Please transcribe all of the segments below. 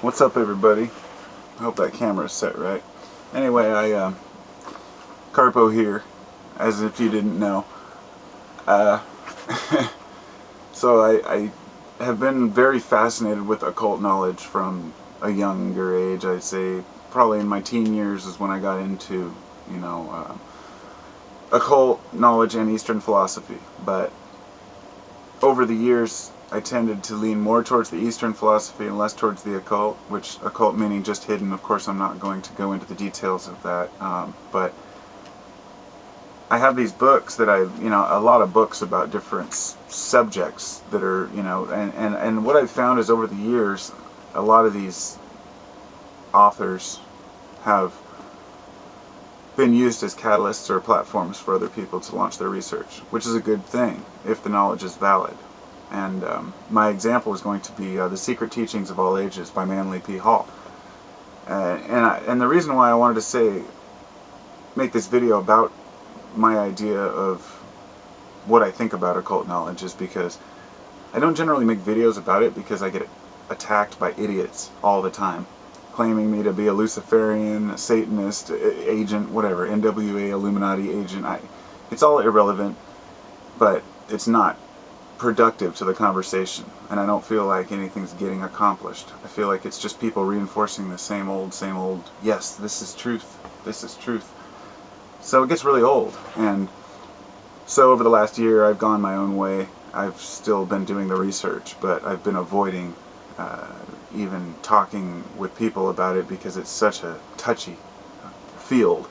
What's up, everybody? I hope that camera's set right. Anyway, Carpo here, as if you didn't know. Uh, so I have been very fascinated with occult knowledge from a younger age. I'd say probably in my teen years is when I got into, occult knowledge and Eastern philosophy. But over the years, I tended to lean more towards the Eastern philosophy and less towards the occult, which occult meaning just hidden. Of course, I'm not going to go into the details of that, but I have these books that a lot of books about different subjects that are, and what I've found is over the years, a lot of these authors have been used as catalysts or platforms for other people to launch their research, which is a good thing if the knowledge is valid. And my example is going to be The Secret Teachings of All Ages by Manly P. Hall. And the reason why I wanted to make this video about my idea of what I think about occult knowledge is because I don't generally make videos about it because I get attacked by idiots all the time, claiming me to be a Luciferian, a Satanist, agent, whatever, NWA, Illuminati agent. It's all irrelevant, but it's not productive to the conversation, and I don't feel like anything's getting accomplished. I feel like it's just people reinforcing the same old, yes, this is truth, this is truth. So it gets really old, and so over the last year I've gone my own way. I've still been doing the research, but I've been avoiding even talking with people about it because it's such a touchy field.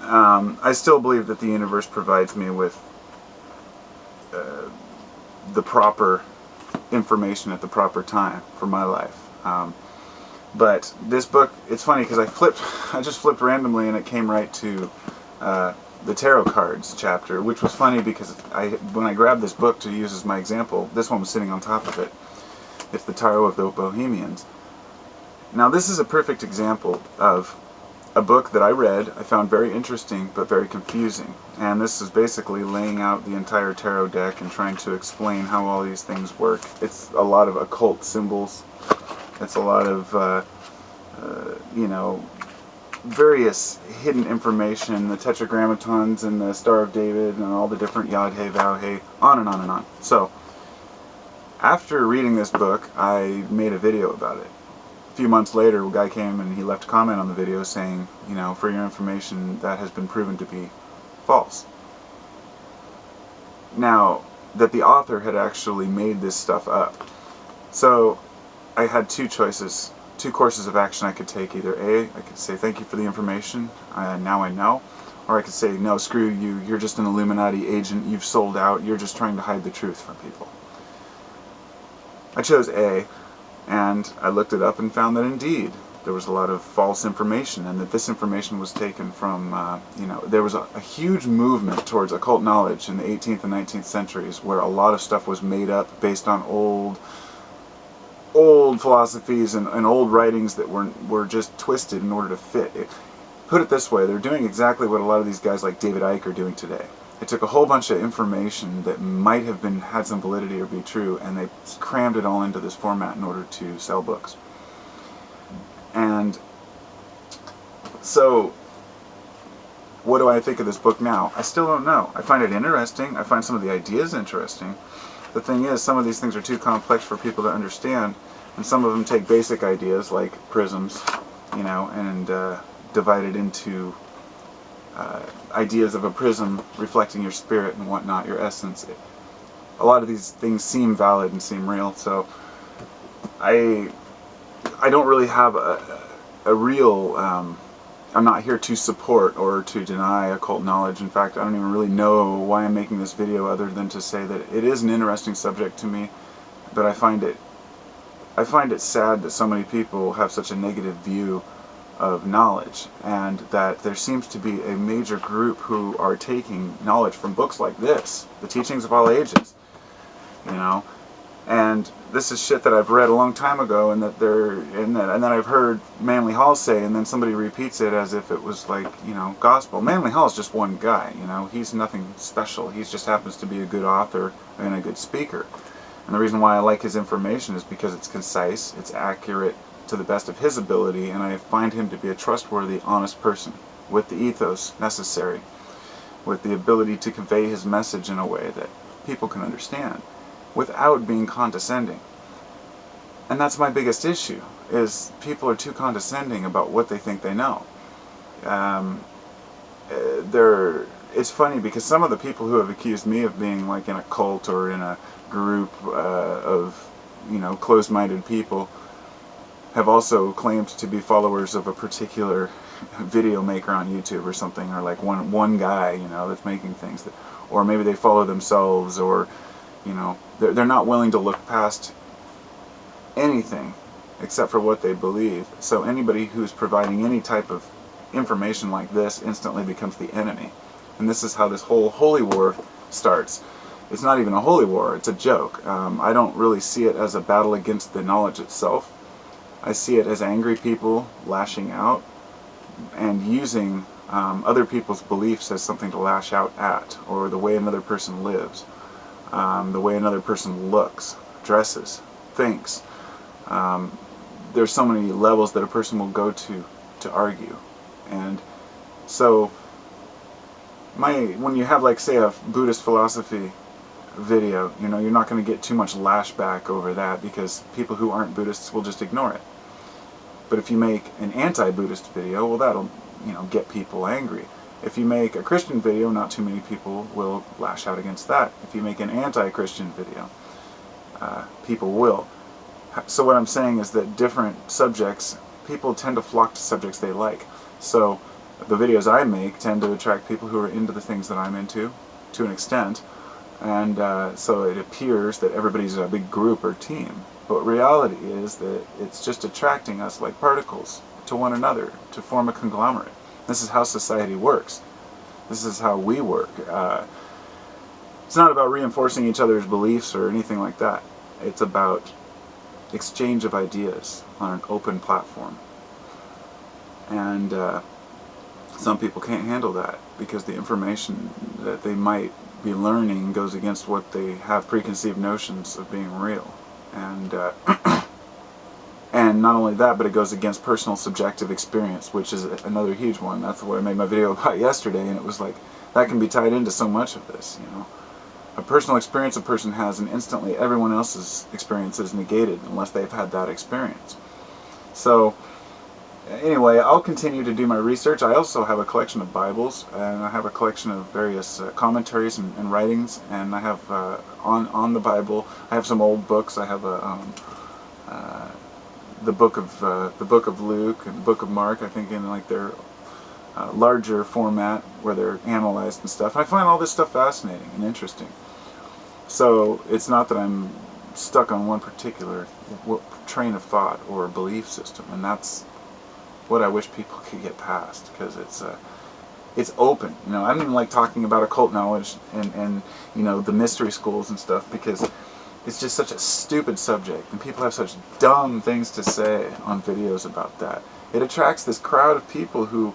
I still believe that the universe provides me with the proper information at the proper time for my life. But this book, it's funny because I just flipped randomly and it came right to the tarot cards chapter, which was funny because when I grabbed this book to use as my example, this one was sitting on top of it. It's the Tarot of the Bohemians. Now this is a perfect example of a book that I read, I found very interesting but very confusing, and this is basically laying out the entire tarot deck and trying to explain how all these things work. It's a lot of occult symbols, it's a lot of various hidden information, the tetragrammatons and the Star of David and all the different Yod-Hey, Vow-Hey, on and on and on. So after reading this book, I made a video about it. A few months later, a guy came and he left a comment on the video saying, for your information, that has been proven to be false. Now, that the author had actually made this stuff up. So, I had two choices, two courses of action I could take. Either A, I could say, thank you for the information, now I know. Or I could say, no, screw you, you're just an Illuminati agent, you've sold out, you're just trying to hide the truth from people. I chose A. And I looked it up and found that indeed there was a lot of false information, and that this information was taken from, there was a huge movement towards occult knowledge in the 18th and 19th centuries where a lot of stuff was made up based on old philosophies and old writings that were just twisted in order to fit. Put it this way, they're doing exactly what a lot of these guys like David Icke are doing today. They took a whole bunch of information that might have had some validity or be true, and they crammed it all into this format in order to sell books. And so, what do I think of this book now? I still don't know. I find it interesting. I find some of the ideas interesting. The thing is, some of these things are too complex for people to understand, and some of them take basic ideas like prisms, and divide it into ideas of a prism reflecting your spirit and whatnot, your essence. A lot of these things seem valid and seem real, so I don't really have a real, I'm not here to support or to deny occult knowledge. In fact, I don't even really know why I'm making this video other than to say that it is an interesting subject to me, but I find it sad that so many people have such a negative view of knowledge, and that there seems to be a major group who are taking knowledge from books like this, The Teachings of All Ages, and this is shit that I've read a long time ago, and then I've heard Manly Hall say, and then somebody repeats it as if it was like, gospel. Manly Hall is just one guy, he's nothing special. He just happens to be a good author and a good speaker. And the reason why I like his information is because it's concise, it's accurate, to the best of his ability, and I find him to be a trustworthy, honest person with the ethos necessary, with the ability to convey his message in a way that people can understand without being condescending. And that's my biggest issue, is people are too condescending about what they think they know. It's funny because some of the people who have accused me of being like in a cult or in a group of, closed-minded people have also claimed to be followers of a particular video maker on YouTube or something, or like one guy, that's making things that, or maybe they follow themselves, or, they're not willing to look past anything except for what they believe. So anybody who's providing any type of information like this instantly becomes the enemy. And this is how this whole holy war starts. It's not even a holy war, it's a joke. I don't really see it as a battle against the knowledge itself. I see it as angry people lashing out and using other people's beliefs as something to lash out at, or the way another person lives, the way another person looks, dresses, thinks. There's so many levels that a person will go to argue. And so when you have, like, say, a Buddhist philosophy video, you're not going to get too much lashback over that, because people who aren't Buddhists will just ignore it. But if you make an anti-Buddhist video, well, that'll, get people angry. If you make a Christian video, not too many people will lash out against that. If you make an anti-Christian video, people will. So what I'm saying is that different subjects, people tend to flock to subjects they like. So the videos I make tend to attract people who are into the things that I'm into, to an extent, and so it appears that everybody's a big group or team. But reality is that it's just attracting us like particles to one another to form a conglomerate. This is how society works. This is how we work. It's not about reinforcing each other's beliefs or anything like that. It's about exchange of ideas on an open platform. And some people can't handle that because the information that they might be learning goes against what they have preconceived notions of being real. And and not only that, but it goes against personal subjective experience, which is another huge one. That's what I made my video about yesterday, and it was like, that can be tied into so much of this, A personal experience a person has, and instantly everyone else's experience is negated unless they've had that experience. So, anyway, I'll continue to do my research. I also have a collection of Bibles, and I have a collection of various commentaries and writings, and I have on the Bible, I have some old books. I have the book of Luke and the book of Mark, I think, in like their larger format where they're analyzed and stuff. I find all this stuff fascinating and interesting. So it's not that I'm stuck on one particular train of thought or belief system, and that's what I wish people could get past, because it's open. I don't even like talking about occult knowledge and the mystery schools and stuff, because it's just such a stupid subject, and people have such dumb things to say on videos about that. It attracts this crowd of people who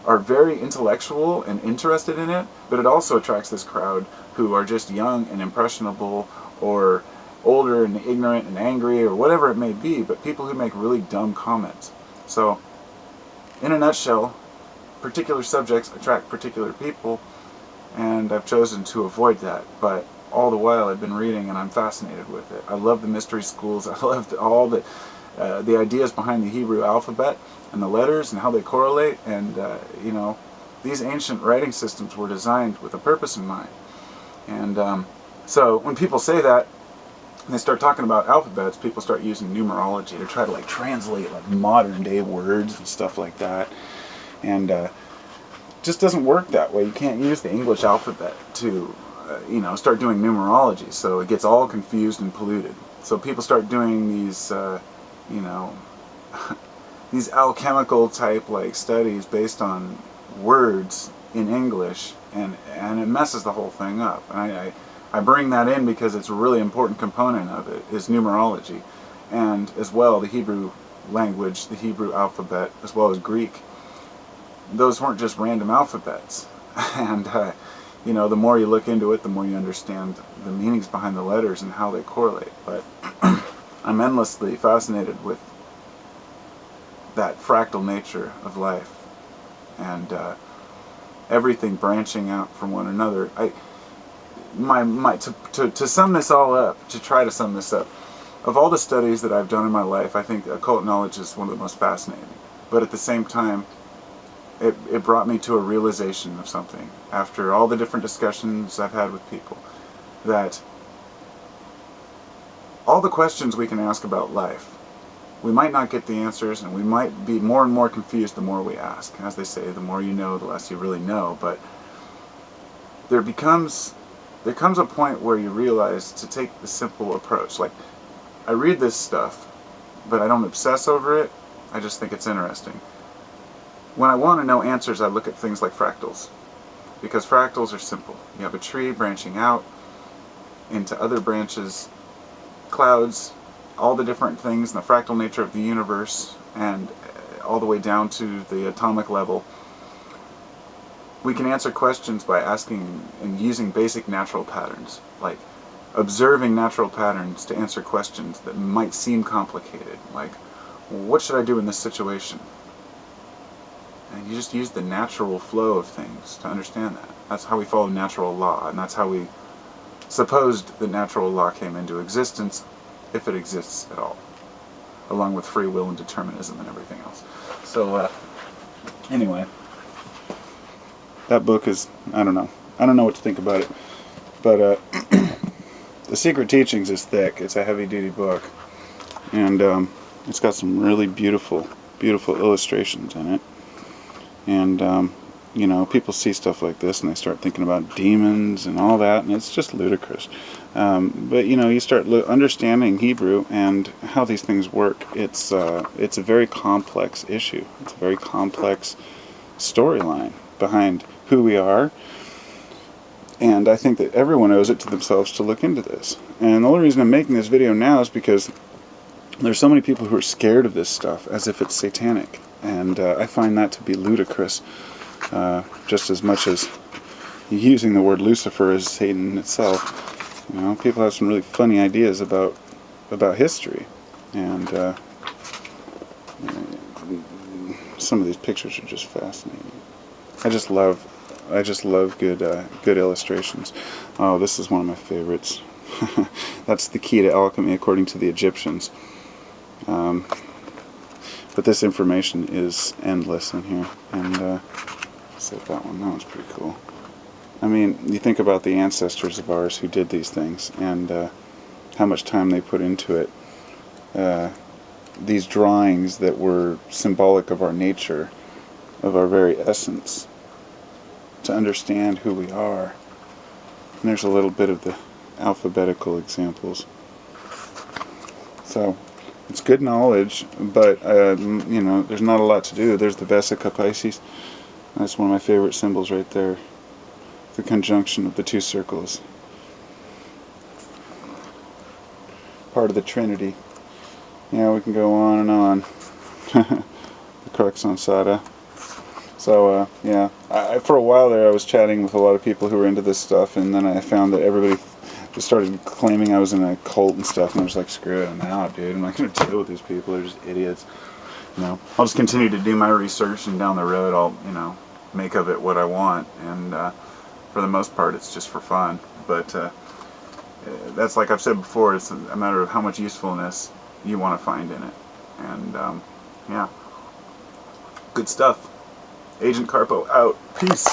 are very intellectual and interested in it, but it also attracts this crowd who are just young and impressionable, or older and ignorant and angry, or whatever it may be, but people who make really dumb comments. So, in a nutshell, particular subjects attract particular people, and I've chosen to avoid that, but all the while I've been reading and I'm fascinated with it. I love the mystery schools. I love all the ideas behind the Hebrew alphabet and the letters and how they correlate, and these ancient writing systems were designed with a purpose in mind. And so when people say that, and they start talking about alphabets, people start using numerology to try to translate modern day words and stuff like that, and it just doesn't work that way. You can't use the English alphabet to start doing numerology, so it gets all confused and polluted. So people start doing these these alchemical type studies based on words in English, and it messes the whole thing up. And I bring that in because it's a really important component of it, is numerology, and as well the Hebrew language, the Hebrew alphabet, as well as Greek. Those weren't just random alphabets. And the more you look into it, the more you understand the meanings behind the letters and how they correlate. But I'm endlessly fascinated with that fractal nature of life, and everything branching out from one another. To sum this all up, to try to sum this up, of all the studies that I've done in my life, I think occult knowledge is one of the most fascinating. But at the same time, it brought me to a realization of something, after all the different discussions I've had with people, that all the questions we can ask about life, we might not get the answers, and we might be more and more confused the more we ask. As they say, the more you know, the less you really know. But there comes a point where you realize to take the simple approach. Like, I read this stuff, but I don't obsess over it. I just think it's interesting. When I want to know answers, I look at things like fractals, because fractals are simple. You have a tree branching out into other branches, clouds, all the different things in the fractal nature of the universe, and all the way down to the atomic level. We can answer questions by asking and using basic natural patterns, like observing natural patterns to answer questions that might seem complicated, like, what should I do in this situation? And you just use the natural flow of things to understand that. That's how we follow natural law, and that's how we supposed the natural law came into existence, if it exists at all, along with free will and determinism and everything else. So, anyway, that book is, I don't know what to think about it, but The Secret Teachings is thick. It's a heavy-duty book, and it's got some really beautiful illustrations in it. And people see stuff like this and they start thinking about demons and all that, and it's just ludicrous. But you start understanding Hebrew and how these things work. It's a very complex issue. It's a very complex storyline behind who we are. And I think that everyone owes it to themselves to look into this. And the only reason I'm making this video now is because there's so many people who are scared of this stuff as if it's satanic. And I find that to be ludicrous, just as much as using the word Lucifer as Satan itself. People have some really funny ideas about history, and some of these pictures are just fascinating. I just love good illustrations. Oh, this is one of my favorites. That's the key to alchemy, according to the Egyptians. But this information is endless in here. And save that one. That one's pretty cool. I mean, you think about the ancestors of ours who did these things, and how much time they put into it. These drawings that were symbolic of our nature, of our very essence, to understand who we are. And there's a little bit of the alphabetical examples. So, it's good knowledge, but, there's not a lot to do. There's the Vesica Pisces. That's one of my favorite symbols right there. The conjunction of the two circles. Part of the Trinity. Yeah, we can go on and on. The crux ansata. So, for a while there I was chatting with a lot of people who were into this stuff, and then I found that everybody just started claiming I was in a cult and stuff, and I was like, screw it, I'm out, dude. I'm not going to deal with these people. They're just idiots. I'll just continue to do my research, and down the road I'll, make of it what I want, and for the most part it's just for fun. But that's, like I've said before, it's a matter of how much usefulness you want to find in it. And, yeah. Good stuff. Agent Carpo out. Peace.